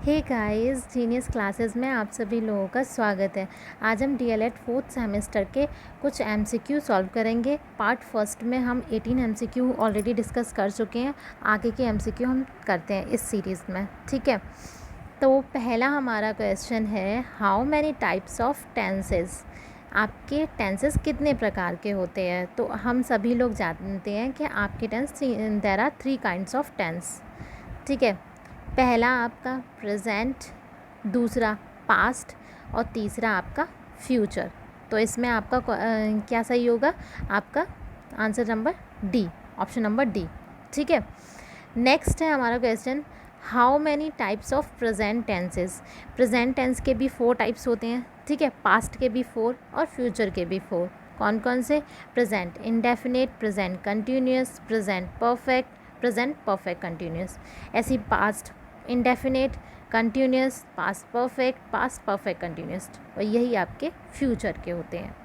Hey guys, genius classes में आप सभी लोगों का स्वागत है। आज हम डीएलएड फोर्थ सेमेस्टर के कुछ एमसीक्यू सॉल्व करेंगे। पार्ट फर्स्ट में हम 18 एमसीक्यू ऑलरेडी डिस्कस कर चुके हैं। आगे के एमसीक्यू हम करते हैं इस सीरीज़ में, ठीक है। तो पहला हमारा क्वेश्चन है, how many types of tenses. आपके टेंसेस कितने प्रकार के होते हैं? तो हम सभी लोग जानते हैं कि आपके tense, there are 3 kinds of tense, ठीक है। पहला आपका प्रेजेंट, दूसरा पास्ट और तीसरा आपका फ्यूचर। तो इसमें आपका क्या सही होगा? आपका answer number D, option number D, ठीक है। नेक्स्ट है हमारा question, how many types of present tenses. Present tense के भी 4 टाइप्स होते हैं, ठीक है। पास्ट के भी 4 और फ्यूचर के भी 4। कौन कौन से? Present indefinite, present continuous, present perfect, present perfect continuous. ऐसी past indefinite, continuous, past perfect continuous, और यही आपके फ्यूचर के होते हैं।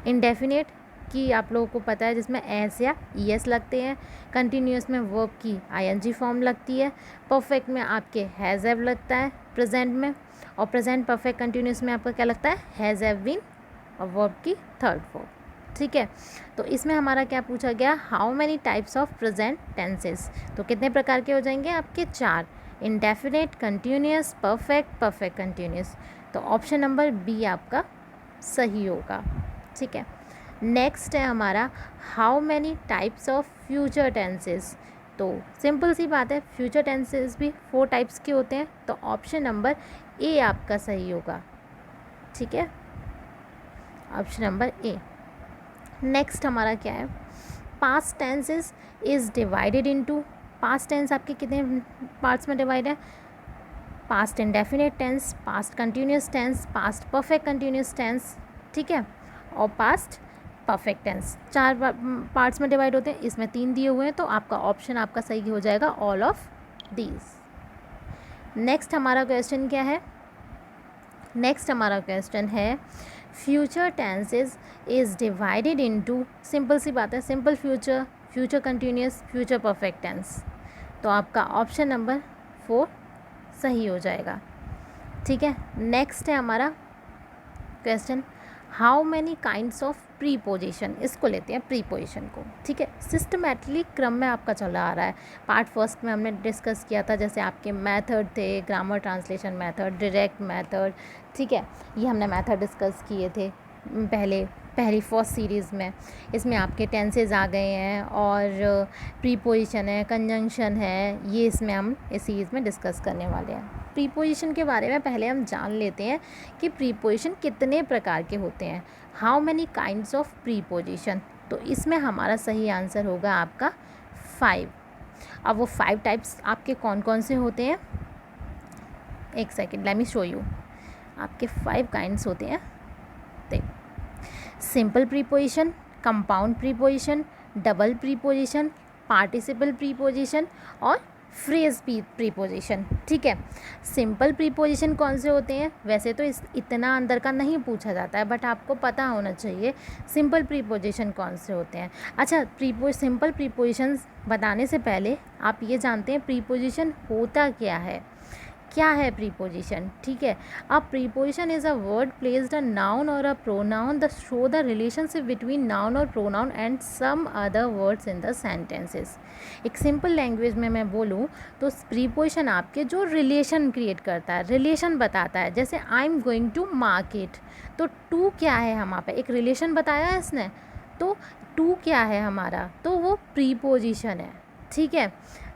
इंडेफिनिट की आप लोगों को पता है, जिसमें एस या ईएस लगते हैं। कंटिन्यूस में वर्ब की आईएनजी फॉर्म लगती है। परफेक्ट में आपके हैज़ हैव लगता है प्रेजेंट में, और प्रेजेंट परफेक्ट कंटिन्यूस में आपका क्या लगता है? हैज़ हैव बीन, और वर्ब की थर्ड फॉर्म, ठीक है। तो इसमें हमारा क्या पूछा गया? How many types of present tenses. तो कितने प्रकार के हो जाएंगे आपके? 4। Indefinite, continuous, perfect continuous. तो ऑप्शन नंबर बी आपका सही होगा, ठीक है। नेक्स्ट है हमारा, how many types of future tenses. तो सिंपल सी बात है, फ्यूचर टेंसेस भी 4 टाइप्स के होते हैं। तो ऑप्शन नंबर ए आपका सही होगा, ठीक है। ऑप्शन नंबर ए। नेक्स्ट हमारा क्या है? Past tenses is divided into. Past tense आपके कितने पार्ट्स में डिवाइड है? Past indefinite tense, past continuous tense, past perfect continuous tense, ठीक है, और पास्ट परफेक्ट टेंस। 4 पार्ट्स में डिवाइड होते हैं। इसमें 3 दिए हुए हैं, तो आपका ऑप्शन आपका सही हो जाएगा, ऑल ऑफ दीज। नेक्स्ट हमारा क्वेश्चन क्या है? नेक्स्ट हमारा क्वेश्चन है, future tenses is divided into. Simple सी बात है, simple future, future continuous, future perfect tense. तो आपका ऑप्शन नंबर 4 सही हो जाएगा, ठीक है। नेक्स्ट है हमारा question, how many kinds of preposition. इसको लेते हैं प्रीपोजिशन को, ठीक है। सिस्टमेटिकली क्रम में आपका चला आ रहा है। पार्ट फर्स्ट में हमने डिस्कस किया था, जैसे आपके मेथड थे, grammar translation method, direct method, ठीक है। ये हमने मेथड डिस्कस किए थे पहली फर्स्ट सीरीज़ में। इसमें आपके टेंसेज आ गए हैं, और प्रीपोजिशन है, कंजंक्शन है, ये इसमें हम इस सीरीज़ में डिस्कस करने वाले हैं। प्रीपोजिशन के बारे में पहले हम जान लेते हैं कि प्रीपोजिशन कितने प्रकार के होते हैं। How many kinds of preposition. तो इसमें हमारा सही आंसर होगा आपका 5। अब वो 5 टाइप्स आपके कौन कौन से होते हैं? एक second, let me show you. आपके 5 काइंड्स होते हैं। देखो, simple preposition, compound preposition, double preposition, participle preposition और फ्रेज प्रीपोजिशन, ठीक है। सिंपल प्रीपोजिशन कौन से होते हैं? वैसे तो इतना अंदर का नहीं पूछा जाता है, बट आपको पता होना चाहिए सिंपल प्रीपोजिशन कौन से होते हैं। अच्छा, सिंपल प्रीपोजिशन बताने से पहले आप ये जानते हैं प्रीपोजिशन होता क्या है? क्या है प्रीपोजिशन, ठीक है। A preposition is a word placed a noun और a pronoun the show the relationship between noun और pronoun and some other words in the sentences. एक सिंपल लैंग्वेज में मैं बोलूँ तो प्रीपोजिशन आपके जो रिलेशन क्रिएट करता है, रिलेशन बताता है। जैसे I am going to market, तो टू क्या है? हमारे पे एक रिलेशन बताया है इसने, तो टू क्या है हमारा? तो वो प्रीपोजिशन है, ठीक है।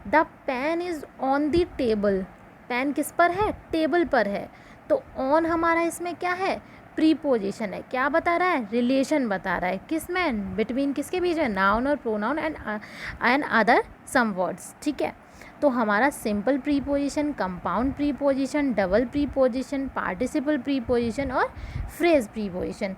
The pen is on the table, pen किस पर है? टेबल पर है। तो ऑन हमारा इसमें क्या है? प्रीपोजिशन है। क्या बता रहा है? रिलेशन बता रहा है। किस में? बिटवीन किसके बीच में? नाउन और pronoun and other some words, ठीक है। तो हमारा simple preposition, compound preposition, double preposition, participle preposition और phrase preposition,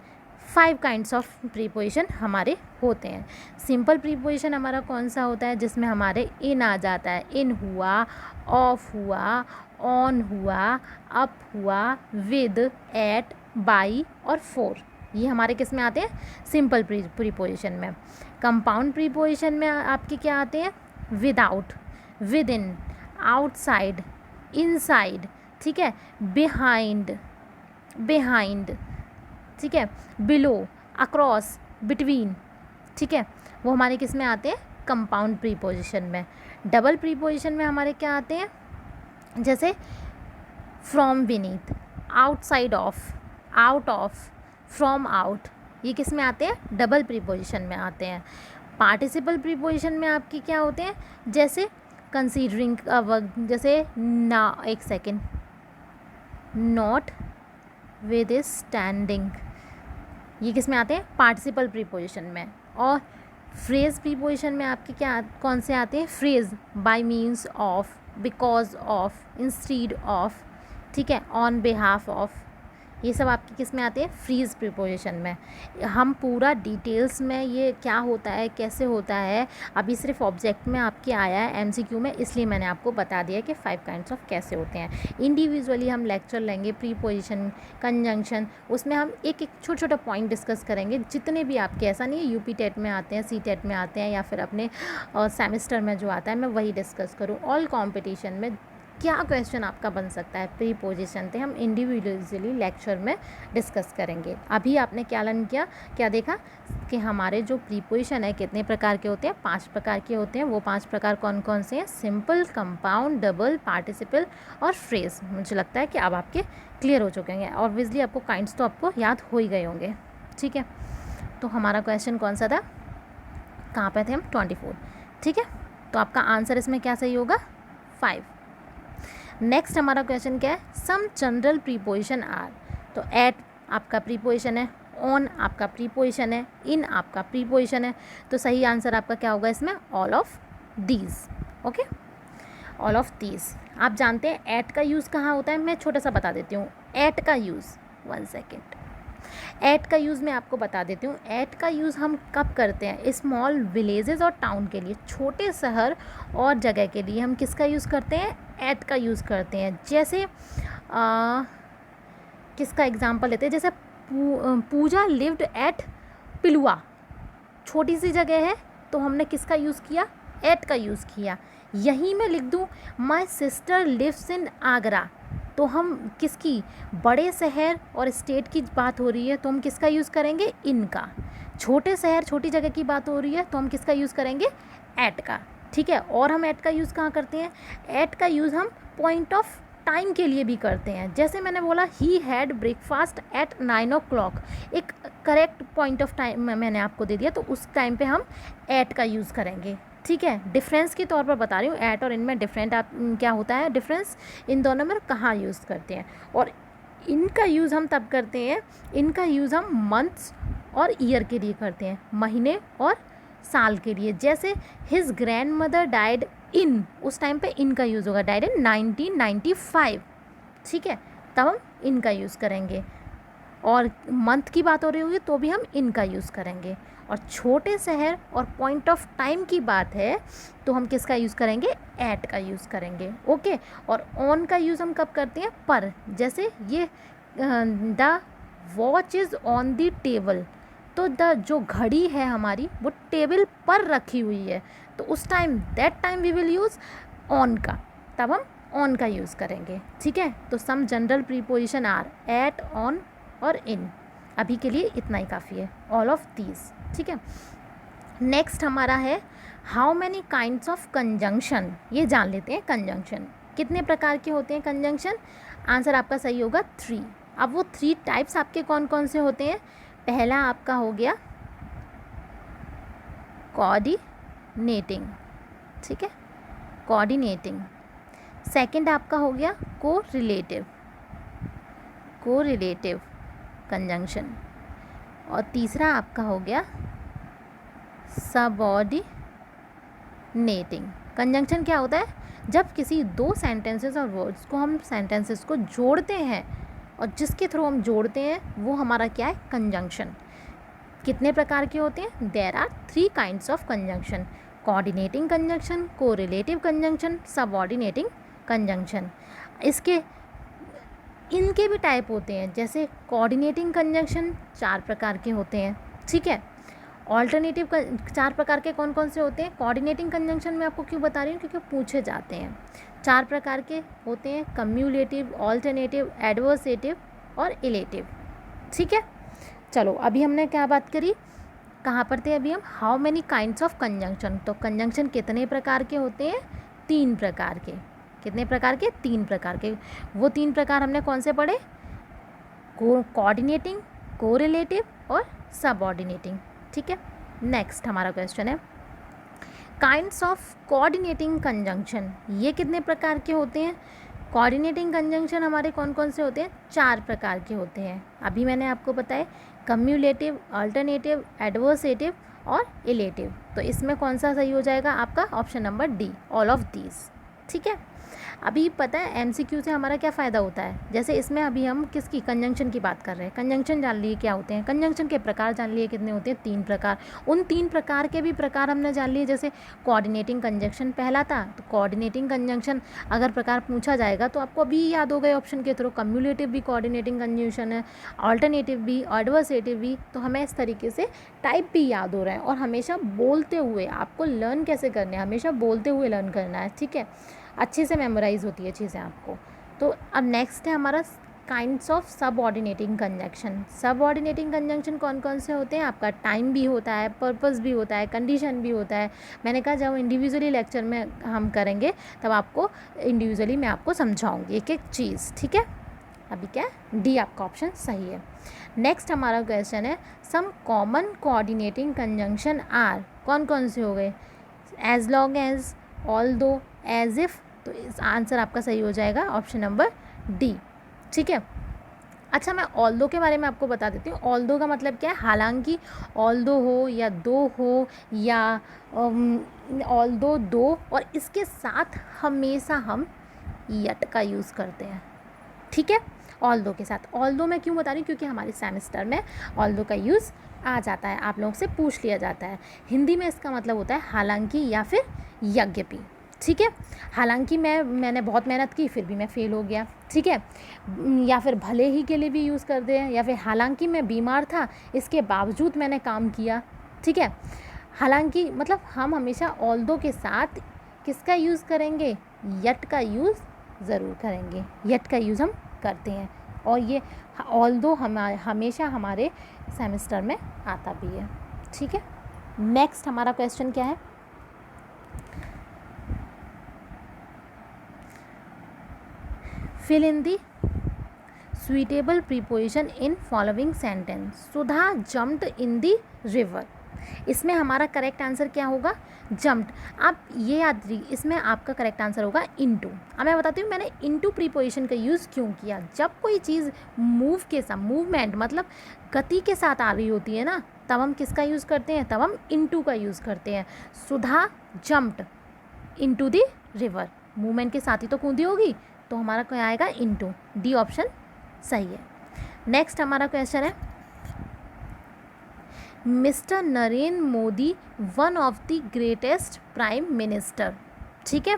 5 kinds of preposition हमारे होते हैं। सिंपल प्रीपोजिशन हमारा कौन सा होता है? जिसमें हमारे इन आ जाता है। इन हुआ, ऑफ हुआ, ऑन हुआ, अप हुआ, विद, एट, बाई और फॉर। ये हमारे किस में आते हैं? सिंपल प्रीपोजिशन में। कंपाउंड प्रीपोजिशन में आपके क्या आते हैं? Without, with in, outside, inside, ठीक है, बिहाइंड, बिहाइंड, ठीक है, बिलो, अक्रॉस, बिटवीन, ठीक है, वो हमारे किस में आते हैं, कंपाउंड प्रीपोजिशन में। डबल प्रीपोजिशन में हमारे क्या आते हैं, जैसे from beneath, outside of, out of, from out, ये किस में आते हैं, डबल प्रीपोजिशन में आते हैं। पार्टिसिपल प्रीपोजिशन में आपकी क्या होते हैं, जैसे कंसीडरिंग का वर्क, जैसे ना, एक सेकेंड, नॉट विद स्टैंडिंग, ये किस में आते हैं, पार्टिसिपल प्रीपोजिशन में। और फ्रेज प्रीपोजिशन में आपके क्या कौन से आते हैं, phrase, bye means of, because of, instead of, ठीक है, ऑन बिहाफ ऑफ, ये सब आपके किस में आते हैं, फ्रीज प्रीपोजिशन में। हम पूरा डिटेल्स में ये क्या होता है, कैसे होता है, अभी सिर्फ ऑब्जेक्ट में आपके आया है एमसीक्यू में, इसलिए मैंने आपको बता दिया कि 5 काइंड्स ऑफ कैसे होते हैं। इंडिविजुअली हम लेक्चर लेंगे, प्रीपोजिशन, कंजंक्शन, उसमें हम एक एक छोटा छोटा पॉइंट डिस्कस करेंगे, जितने भी आपके, ऐसा नहीं है यूपी टेट में आते हैं, सी टेट में आते हैं, या फिर अपने सेमेस्टर में जो आता है मैं वही डिस्कस करूँ। ऑल कॉम्पिटिशन में क्या क्वेश्चन आपका बन सकता है प्रीपोजिशन थे, हम इंडिविजुअली लेक्चर में डिस्कस करेंगे। अभी आपने क्या लर्न किया, क्या देखा कि हमारे जो प्रीपोजिशन है कितने प्रकार के होते हैं, 5 प्रकार के होते हैं। वो 5 प्रकार कौन कौन से हैं, सिंपल, कंपाउंड, डबल, पार्टिसिपल और फ्रेज। मुझे लगता है कि अब आपके क्लियर हो चुके हैं। ऑब्वियसली आपको काइंड्स तो आपको याद हो ही गए होंगे, ठीक है। तो हमारा क्वेश्चन कौन सा था, कहाँ पे थे हम, 24, ठीक है। तो आपका आंसर इसमें क्या सही होगा, 5। नेक्स्ट हमारा क्वेश्चन क्या है, सम जनरल प्रीपोजिशन आर। तो एट आपका प्रीपोजिशन है, ऑन आपका प्रीपोजिशन है, इन आपका प्रीपोजिशन है। तो सही आंसर आपका क्या होगा इसमें, all of these, okay, all of these. आप जानते हैं एट का यूज़ कहाँ होता है, मैं छोटा सा बता देती हूँ। एट का यूज़, 1 सेकेंड, एट का यूज़ मैं आपको बता देती हूँ। एट का यूज़ हम कब करते हैं, स्मॉल विलेजेस और टाउन के लिए, छोटे शहर और जगह के लिए हम किसका यूज़ करते हैं, एट का यूज़ करते हैं। जैसे किसका एग्जांपल लेते हैं, जैसे पूजा लिव्ड एट पिलुआ, छोटी सी जगह है तो हमने किसका यूज़ किया, एट का यूज़ किया। यहीं मैं लिख दूँ my sister lives in Agra, तो हम किसकी, बड़े शहर और स्टेट की बात हो रही है तो हम किसका यूज़ करेंगे, इनका। छोटे शहर छोटी जगह की बात हो रही है तो हम किसका यूज़ करेंगे, एट का, ठीक है। और हम एट का यूज़ कहाँ करते हैं, एट का यूज़ हम पॉइंट ऑफ टाइम के लिए भी करते हैं। जैसे मैंने बोला he had breakfast at 9 o'clock, एक करेक्ट पॉइंट ऑफ टाइम मैंने आपको दे दिया, तो उस टाइम पे हम एट का यूज़ करेंगे, ठीक है। डिफरेंस के तौर पर बता रही हूँ, एट और इन में डिफरेंट आप क्या होता है डिफरेंस, इन दोनों में कहाँ यूज़ करते हैं। और इनका यूज़ हम तब करते हैं, इनका यूज़ हम मंथ्स और ईयर के लिए करते हैं, महीने और साल के लिए। जैसे his grand mother died in, उस टाइम पे इनका यूज़ होगा, डाइड इन 1995, ठीक है, तब हम इनका यूज़ करेंगे। और मंथ की बात हो रही होगी तो भी हम इनका यूज़ करेंगे। और छोटे शहर और पॉइंट ऑफ टाइम की बात है तो हम किसका यूज़ करेंगे, एट का यूज़ करेंगे, ओके। और ऑन का यूज़ हम कब करते हैं, पर। जैसे ये the watch is on the table, तो द जो घड़ी है हमारी वो टेबल पर रखी हुई है, तो उस time that time we will use on का, तब हम ऑन का यूज़ करेंगे, ठीक है। तो some general preposition are at, on और इन। अभी के लिए इतना ही काफ़ी है, ऑल ऑफ दीज, ठीक है। नेक्स्ट हमारा है how many kinds of conjunction, ये जान लेते हैं। कंजंक्शन कितने प्रकार के होते हैं, कंजंक्शन, आंसर आपका सही होगा 3। अब वो 3 टाइप्स आपके कौन कौन से होते हैं, पहला आपका हो गया कोऑर्डिनेटिंग, ठीक है, कोऑर्डिनेटिंग। सेकंड आपका हो गया कोरिलेटिव, कोरिलेटिव कंजंक्शन। और तीसरा आपका हो गया सबऑर्डिनेटिंग कंजंक्शन। क्या होता है, जब किसी 2 सेंटेंसेस और वर्ड्स को हम सेंटेंसेस को जोड़ते हैं और जिसके थ्रू हम जोड़ते हैं वो हमारा क्या है, कंजंक्शन। कितने प्रकार के होते हैं, there are 3 kinds of conjunction, coordinating conjunction, correlative conjunction, subordinating conjunction. इसके इनके भी टाइप होते हैं, जैसे कोऑर्डिनेटिंग कंजंक्शन 4 प्रकार के होते हैं, ठीक है। ऑल्टरनेटिव चार प्रकार के कौन कौन से होते हैं? कोऑर्डिनेटिंग कंजंक्शन में आपको क्यों बता रही हूँ, क्योंकि पूछे जाते हैं। चार प्रकार के होते हैं, कम्यूलेटिव, ऑल्टरनेटिव, एडवर्सेटिव और इलेटिव। ठीक है, चलो अभी हमने क्या बात करी, कहाँ पर थे अभी हम? How many kinds of conjunction. तो कंजंक्शन कितने प्रकार के होते हैं? 3 प्रकार के। कितने प्रकार के? 3 प्रकार के। वो 3 प्रकार हमने कौन से पढ़े? कोऑर्डिनेटिंग, कोरिलेटिव और सबऑर्डिनेटिंग। ठीक है, नेक्स्ट हमारा क्वेश्चन है काइंड्स ऑफ कोऑर्डिनेटिंग कंजंक्शन। ये कितने प्रकार के होते हैं? कोऑर्डिनेटिंग कंजंक्शन हमारे कौन कौन से होते हैं? 4 प्रकार के होते हैं। अभी मैंने आपको बताया, कम्यूलेटिव, अल्टरनेटिव, एडवर्सेटिव और इलेटिव। तो इसमें कौन सा सही हो जाएगा आपका? Option number D, all of these. ठीक है, अभी पता है एमसीक्यू से हमारा क्या फ़ायदा होता है? जैसे इसमें अभी हम किसकी? कंजंक्शन की बात कर रहे हैं। कंजंक्शन जान लिए क्या होते हैं, कंजंक्शन के प्रकार जान लिए कितने होते हैं? 3 प्रकार। उन 3 प्रकार के भी प्रकार हमने जान लिए। जैसे कोऑर्डिनेटिंग कंजंक्शन पहला था, तो कोऑर्डिनेटिंग कंजंक्शन अगर प्रकार पूछा जाएगा तो आपको अभी याद हो गए ऑप्शन के थ्रू। कम्यूलेटिव भी कोऑर्डिनेटिंग कंजंक्शन है, ऑल्टरनेटिव भी, एडवर्सेटिव भी। तो हमें इस तरीके से टाइप भी याद हो रहा है, और हमेशा बोलते हुए आपको लर्न कैसे करने हैं, हमेशा बोलते हुए लर्न करना है। ठीक है, अच्छे से मेमोराइज होती है चीज़ें आपको। तो अब नेक्स्ट है हमारा kinds of subordinating conjunction. Subordinating conjunction कौन कौन से होते हैं? आपका टाइम भी होता है, पर्पस भी होता है, कंडीशन भी होता है। मैंने कहा जब इंडिविजुअली लेक्चर में हम करेंगे तब आपको इंडिविजुअली मैं आपको समझाऊंगी एक एक चीज़। ठीक है, अभी क्या है? डी आपका ऑप्शन सही है। नेक्स्ट हमारा क्वेश्चन है some common coordinating conjunction are. कौन कौन से हो गए? As long as, although, as if. तो इस आंसर आपका सही हो जाएगा ऑप्शन नंबर डी। ठीक है, अच्छा मैं ऑल्दो के बारे में आपको बता देती हूँ। ऑल्दो का मतलब क्या है? हालांकि ऑल्दो हो या दो हो या ऑल्दो दो, और इसके साथ हमेशा हम यट का यूज़ करते हैं। ठीक है, ऑल्दो के साथ। ऑल्दो मैं क्यों बता रही हूँ? क्योंकि हमारे सेमेस्टर में ऑल्दो का यूज़ आ जाता है, आप लोगों से पूछ लिया जाता है। हिंदी में इसका मतलब होता है हालांकि या फिर यद्यपि। ठीक है, हालांकि मैंने बहुत मेहनत की फिर भी मैं फ़ेल हो गया। ठीक है, या फिर भले ही के लिए भी यूज़ करते हैं, या फिर हालांकि मैं बीमार था इसके बावजूद मैंने काम किया। ठीक है, हालांकि मतलब हम हमेशा ऑल्दो के साथ किसका यूज़ करेंगे? यट का यूज़ ज़रूर करेंगे। यट का यूज़ हम करते हैं, और ये ऑल्दो हमेशा हमारे सेमेस्टर में आता भी है। ठीक है, नेक्स्ट हमारा क्वेश्चन क्या है? Fill in the suitable preposition in following sentence. Sudha jumped in the river. इसमें हमारा करेक्ट आंसर क्या होगा? जम्प्ड। आप ये याद रखिए, इसमें आपका करेक्ट आंसर होगा इनटू। अब मैं बताती हूँ मैंने इनटू प्रीपोजिशन का यूज़ क्यों किया। जब कोई चीज़ मूव के साथ, मूवमेंट मतलब गति के साथ आ रही होती है ना, तब हम किसका यूज़ करते हैं? तब हम इनटू का यूज़ करते हैं। Sudha jumped into the river, movement के साथ ही तो कूदी होगी, तो हमारा क्या आएगा? इनटू। डी ऑप्शन सही है। नेक्स्ट हमारा क्वेश्चन है mister Narendra Modi one of the greatest prime minister. ठीक है,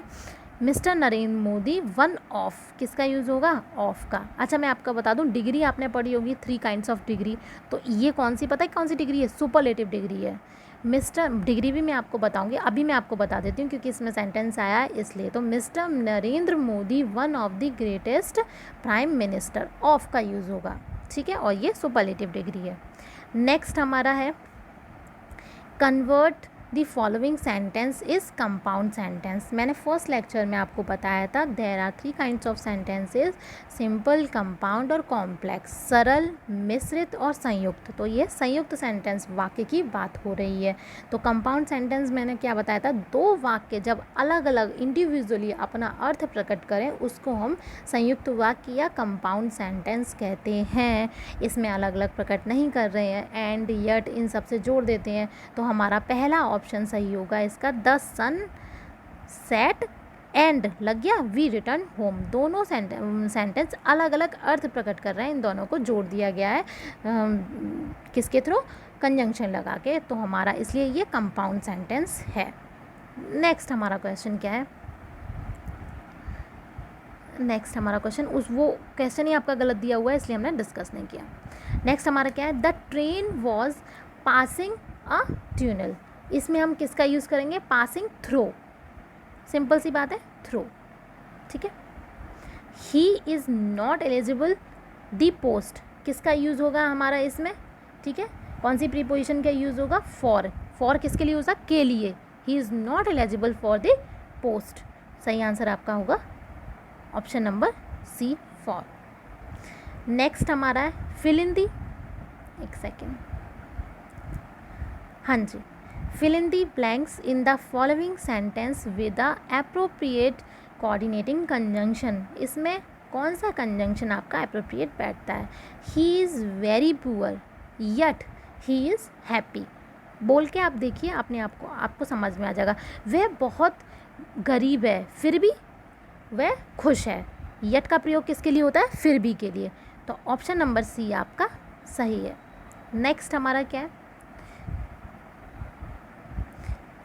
mister Narendra Modi one of, किसका यूज़ होगा? ऑफ का। अच्छा मैं आपको बता दूं, डिग्री आपने पढ़ी होगी 3 काइंड्स ऑफ डिग्री, तो ये कौन सी पता है कौन सी डिग्री है? सुपरलेटिव डिग्री है। मिस्टर डिग्री भी मैं आपको बताऊंगी, अभी मैं आपको बता देती हूँ क्योंकि इसमें सेंटेंस आया है इसलिए। तो mister Narendra Modi one of the greatest prime minister, of का यूज़ होगा। ठीक है, और ये सुपरलेटिव डिग्री है। नेक्स्ट हमारा है convert the following sentence is compound sentence. मैंने फर्स्ट लेक्चर में आपको बताया था there are 3 kinds of sentences, simple, compound और कॉम्प्लेक्स, सरल, मिश्रित और संयुक्त। तो ये संयुक्त सेंटेंस वाक्य की बात हो रही है। तो कंपाउंड सेंटेंस मैंने क्या बताया था? 2 वाक्य जब अलग अलग इंडिविजुअली अपना अर्थ प्रकट करें उसको हम संयुक्त वाक्य या कंपाउंड सेंटेंस कहते हैं। इसमें अलग अलग प्रकट नहीं कर रहे हैं, एंड, यट इन सबसे जोड़ देते हैं। तो हमारा पहला ऑप्शन सही होगा इसका, द सन सेट एंड लग गया वी रिटर्न होम। दोनों सेंटेंस अलग अलग अर्थ प्रकट कर रहे हैं, इन दोनों को जोड़ दिया गया है किसके थ्रू? कंजंक्शन लगा के। तो हमारा इसलिए ये कंपाउंड सेंटेंस है। नेक्स्ट हमारा क्वेश्चन क्या है? नेक्स्ट हमारा क्वेश्चन वो क्वेश्चन ही आपका गलत दिया हुआ है इसलिए हमने डिस्कस नहीं किया। नेक्स्ट हमारा क्या है? The train was passing a tunnel. इसमें हम किसका यूज़ करेंगे? पासिंग थ्रू, सिंपल सी बात है, थ्रू। ठीक है। He is not eligible the post, किसका यूज़ होगा हमारा इसमें? ठीक है, कौन सी प्रीपोजिशन का यूज़ होगा? फॉर। फॉर किसके लिए होगा? के लिए। He is not eligible for the post. सही आंसर आपका होगा option number C, for. Next हमारा है फिल इन दी, एक सेकेंड, हाँ जी, fill in the blanks in the following sentence with the appropriate coordinating conjunction. इसमें कौन सा कंजंक्शन आपका एप्रोप्रिएट बैठता है? He is very poor yet he is happy. बोल के आप देखिए, अपने आप को, आपको समझ में आ जाएगा। वह बहुत गरीब है फिर भी वह खुश है। यट का प्रयोग किसके लिए होता है? फिर भी के लिए। तो ऑप्शन नंबर सी आपका सही है। नेक्स्ट हमारा क्या है?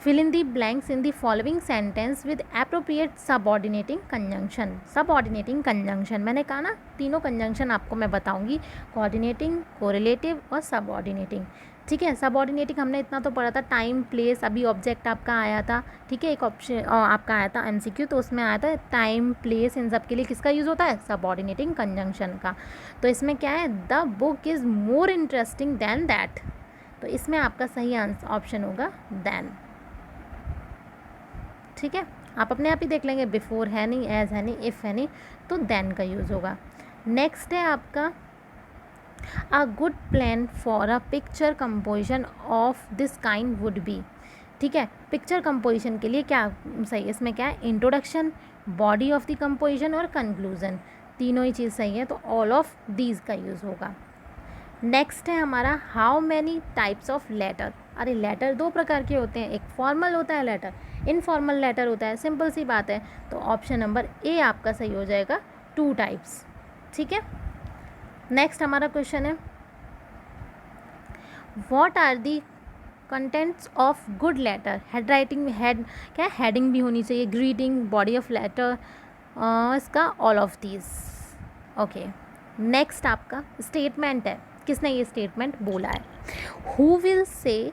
Fill in the blanks in the following sentence with appropriate subordinating conjunction. Subordinating conjunction मैंने कहा ना, तीनों कंजंक्शन आपको मैं बताऊंगी, कोऑर्डिनेटिंग, कोरिलेटिव और सबऑर्डिनेटिंग। ठीक है, सबऑर्डिनेटिंग हमने इतना तो पढ़ा था, टाइम, प्लेस, अभी ऑब्जेक्ट आपका आया था। ठीक है, एक ऑप्शन आपका आया था एमसीक्यू, तो उसमें आया था टाइम, प्लेस, इन सब के लिए किसका यूज़ होता है? सबऑर्डिनेटिंग कंजंक्शन का। तो इसमें क्या है? The book is more interesting than that. तो इसमें आपका सही आंसर ऑप्शन होगा दैन। ठीक है, आप अपने आप ही देख लेंगे, बिफोर है नहीं, एज है नहीं, इफ़ है नहीं, तो देन का यूज़ होगा। नेक्स्ट है आपका a good plan for a picture composition of this kind would be. ठीक है, पिक्चर कंपोजिशन के लिए क्या सही है? इसमें क्या है? Introduction, body of the composition और कंक्लूजन, तीनों ही चीज़ सही है, तो ऑल ऑफ दीज का यूज़ होगा। नेक्स्ट है हमारा how many types of letter. अरे लेटर दो प्रकार के होते हैं, एक फॉर्मल होता है लेटर, इनफॉर्मल लेटर होता है, सिंपल सी बात है। तो ऑप्शन नंबर ए आपका सही हो जाएगा, 2 टाइप्स। ठीक है। नेक्स्ट हमारा क्वेश्चन है what are the contents of good letter. Head writing में हेड क्या है? हेडिंग भी होनी चाहिए, ग्रीटिंग, बॉडी ऑफ लेटर, इसका all of these. Okay, next आपका स्टेटमेंट है। किसने ये स्टेटमेंट बोला है? Who will say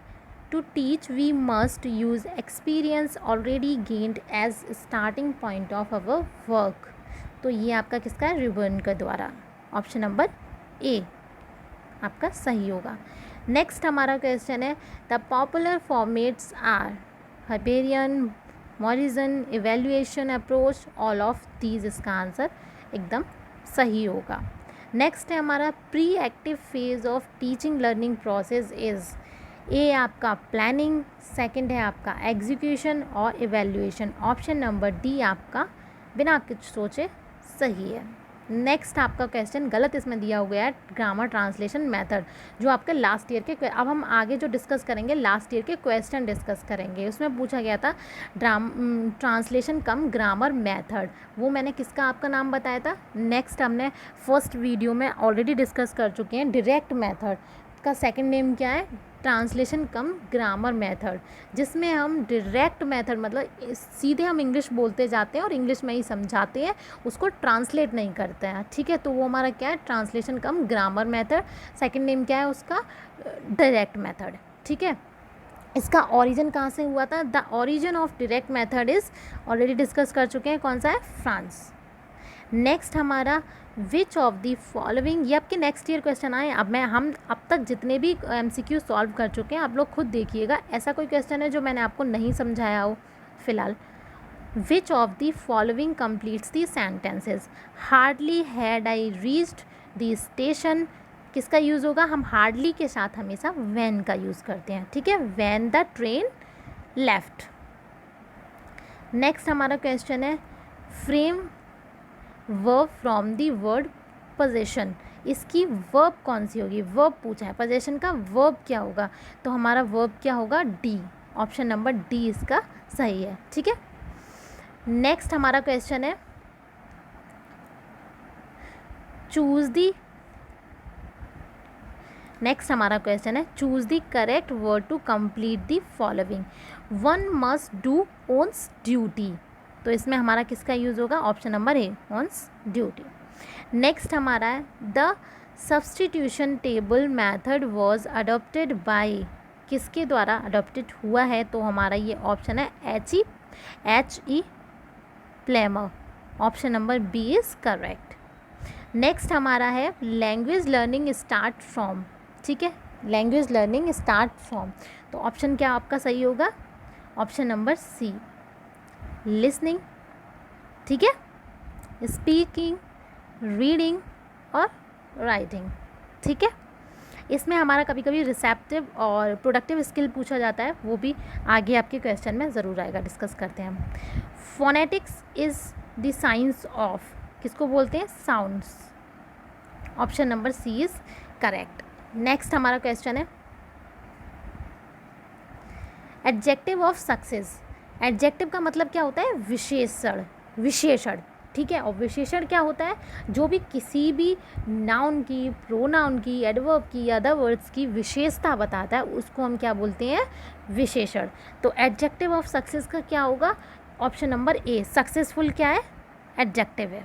to teach we must use experience already gained as starting point of our work. तो ये आपका किसका है? रिबर्न के द्वारा। ऑप्शन नंबर ए आपका सही होगा। नेक्स्ट हमारा क्वेश्चन है the popular formats are Hyperion, Morrison, evaluation approach, all of these. इसका आंसर एकदम सही होगा। नेक्स्ट है हमारा pre active phase of teaching learning process is. A आपका प्लानिंग, सेकंड है आपका एग्जीक्यूशन और इवेल्युएशन। ऑप्शन नंबर डी आपका बिना कुछ सोचे सही है। नेक्स्ट आपका क्वेश्चन गलत इसमें दिया हुआ है, ग्रामर ट्रांसलेशन मेथड, जो आपके लास्ट ईयर के, अब हम आगे जो डिस्कस करेंगे लास्ट ईयर के क्वेश्चन डिस्कस करेंगे, उसमें पूछा गया था ट्रांसलेशन कम ग्रामर मेथड, वो मैंने किसका आपका नाम बताया था? नेक्स्ट हमने फर्स्ट वीडियो में ऑलरेडी डिस्कस कर चुके हैं, डायरेक्ट मेथड का सेकंड नेम क्या है? ट्रांसलेशन कम ग्रामर मेथड, जिसमें हम डायरेक्ट मेथड मतलब सीधे हम इंग्लिश बोलते जाते हैं और इंग्लिश में ही समझाते हैं, उसको ट्रांसलेट नहीं करते हैं। ठीक है, तो वो हमारा क्या है? ट्रांसलेशन कम ग्रामर मेथड। सेकंड नेम क्या है उसका? Direct method. ठीक है, इसका ओरिजिन कहाँ से हुआ था? The origin of direct method is already discuss कर चुके हैं, कौन सा है? फ्रांस। नेक्स्ट हमारा विच ऑफ द फॉलोइंग, ये आपके नेक्स्ट ईयर क्वेश्चन आए। हम अब तक जितने भी MCQ सॉल्व कर चुके हैं, आप लोग खुद देखिएगा, ऐसा कोई क्वेश्चन है जो मैंने आपको नहीं समझाया हो फिलहाल। Which of the following completes the sentences? Hardly had I reached the station, किसका यूज़ होगा? हम हार्डली के साथ हमेशा वैन का यूज़ करते हैं। ठीक है, when the train left. Next हमारा क्वेश्चन है frame verb from the word possession. इसकी वर्ब कौन सी होगी? वर्ब पूछा है, पोजेशन का वर्ब क्या होगा? तो हमारा वर्ब क्या होगा? डी। ऑप्शन नंबर डी इसका सही है। ठीक है, नेक्स्ट हमारा क्वेश्चन है चूज़ दी, नेक्स्ट हमारा क्वेश्चन है choose the correct word to complete the following. One must do one's duty, तो इसमें हमारा किसका यूज़ होगा? Option number A, one's duty. Next हमारा है the substitution table method was adopted by, किसके द्वारा अडॉप्टेड हुआ है, तो हमारा ये ऑप्शन है H.E. Palmer. Option number B is correct. Next हमारा है लैंग्वेज लर्निंग स्टार्ट फ्रॉम। ठीक है, लैंग्वेज लर्निंग स्टार्ट फ्रॉम, तो ऑप्शन क्या आपका सही होगा? Option number C, listening. ठीक है, स्पीकिंग, रीडिंग और राइटिंग। ठीक है, इसमें हमारा कभी कभी रिसेप्टिव और प्रोडक्टिव स्किल पूछा जाता है, वो भी आगे आपके क्वेश्चन में ज़रूर आएगा, डिस्कस करते हैं हम। Phonetics is the science of, किसको बोलते हैं? Sounds. Option number C is correct. Next हमारा क्वेश्चन है एडजेक्टिव ऑफ सक्सेस। एडजेक्टिव का मतलब क्या होता है? विशेषण, विशेषण। ठीक है, और विशेषण क्या होता है? जो भी किसी भी नाउन की, प्रोनाउन की, एडवर्ब की या अदर वर्ड्स की विशेषता बताता है, उसको हम क्या बोलते हैं? विशेषण। तो एडजेक्टिव ऑफ सक्सेस का क्या होगा? ऑप्शन नंबर ए, सक्सेसफुल क्या है? एडजेक्टिव है।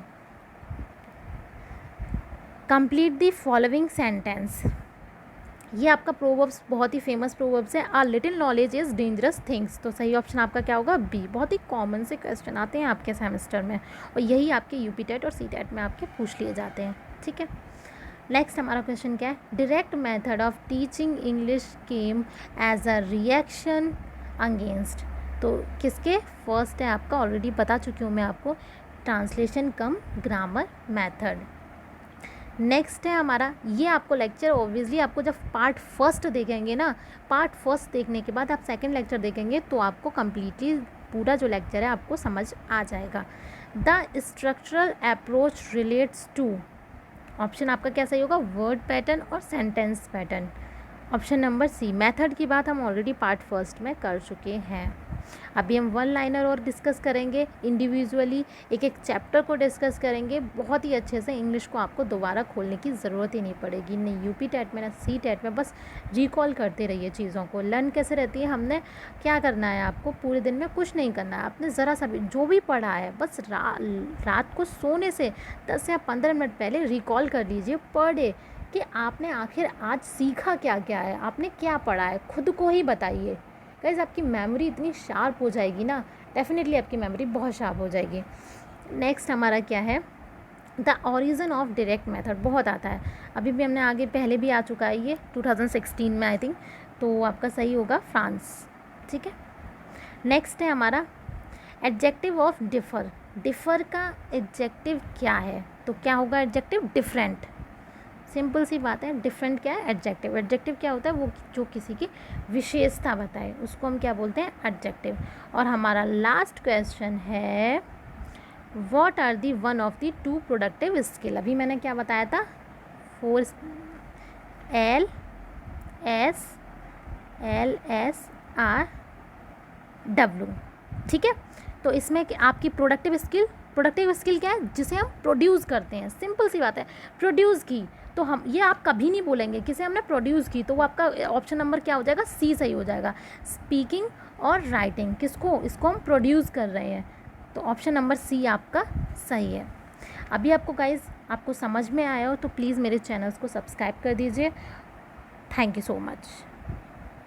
कंप्लीट द फॉलोइंग सेंटेंस, ये आपका प्रोवर्ब्स बहुत ही फेमस प्रोवर्ब्स है। आ little knowledge is dangerous things, तो सही ऑप्शन आपका क्या होगा? बी। बहुत ही कॉमन से क्वेश्चन आते हैं आपके सेमेस्टर में, और यही आपके यूपी टेट और सी टेट में आपके पूछ लिए जाते हैं। ठीक है, नेक्स्ट हमारा क्वेश्चन क्या है? Direct method of teaching English came as a reaction against, तो किसके? फर्स्ट है आपका, ऑलरेडी बता चुकी हूँ मैं आपको, ट्रांसलेशन कम ग्रामर मेथड। नेक्स्ट है हमारा, ये आपको लेक्चर ऑब्वियसली आपको जब पार्ट फर्स्ट देखेंगे ना, पार्ट फर्स्ट देखने के बाद आप सेकंड लेक्चर देखेंगे तो आपको कम्प्लीटली पूरा जो लेक्चर है आपको समझ आ जाएगा। The structural approach relates to, option आपका क्या सही होगा? वर्ड पैटर्न और sentence pattern. Option number C, method की बात हम ऑलरेडी पार्ट फर्स्ट में कर चुके हैं। अभी हम वन लाइनर और डिस्कस करेंगे, इंडिविजुअली एक एक चैप्टर को डिस्कस करेंगे बहुत ही अच्छे से। इंग्लिश को आपको दोबारा खोलने की ज़रूरत ही नहीं पड़ेगी, नहीं यूपी टेट में ना सी टेट में, बस रिकॉल करते रहिए चीज़ों को। लर्न कैसे रहती है? हमने क्या करना है, आपको पूरे दिन में कुछ नहीं करना है, आपने ज़रा सा भी जो भी पढ़ा है बस रात को सोने से 10 या 15 मिनट पहले रिकॉल कर लीजिए पर डे, कि आपने आखिर आज सीखा क्या क्या है, आपने क्या पढ़ा है, खुद को ही बताइए। गाइस आपकी मेमोरी इतनी शार्प हो जाएगी ना, डेफिनेटली आपकी मेमोरी बहुत शार्प हो जाएगी। नेक्स्ट हमारा क्या है? The origin of direct method, बहुत आता है, अभी भी हमने आगे पहले भी आ चुका है ये 2016 में आई थिंक, तो आपका सही होगा फ्रांस। ठीक है, नेक्स्ट है हमारा एडजेक्टिव ऑफ डिफ़र। डिफ़र का एडजेक्टिव क्या है? तो क्या होगा एडजेक्टिव? डिफरेंट। सिंपल सी बात है, डिफरेंट क्या है? एडजेक्टिव। एडजेक्टिव क्या होता है? वो जो किसी की विशेषता बताए उसको हम क्या बोलते हैं? एडजेक्टिव। और हमारा लास्ट क्वेश्चन है what are the one of the two productive skill. अभी मैंने क्या बताया था? 4 LSRW। ठीक है, तो इसमें आपकी प्रोडक्टिव स्किल क्या है? जिसे हम प्रोड्यूस करते हैं। सिंपल सी बात है, प्रोड्यूस की, तो हम ये आप कभी नहीं बोलेंगे किसे हमने प्रोड्यूस की, तो वो आपका ऑप्शन नंबर क्या हो जाएगा? सी सही हो जाएगा। स्पीकिंग और राइटिंग, किसको? इसको हम प्रोड्यूस कर रहे हैं, तो ऑप्शन नंबर सी आपका सही है। अभी आपको गाइस आपको समझ में आया हो तो प्लीज़ मेरे चैनल्स को सब्सक्राइब कर दीजिए। Thank you so much.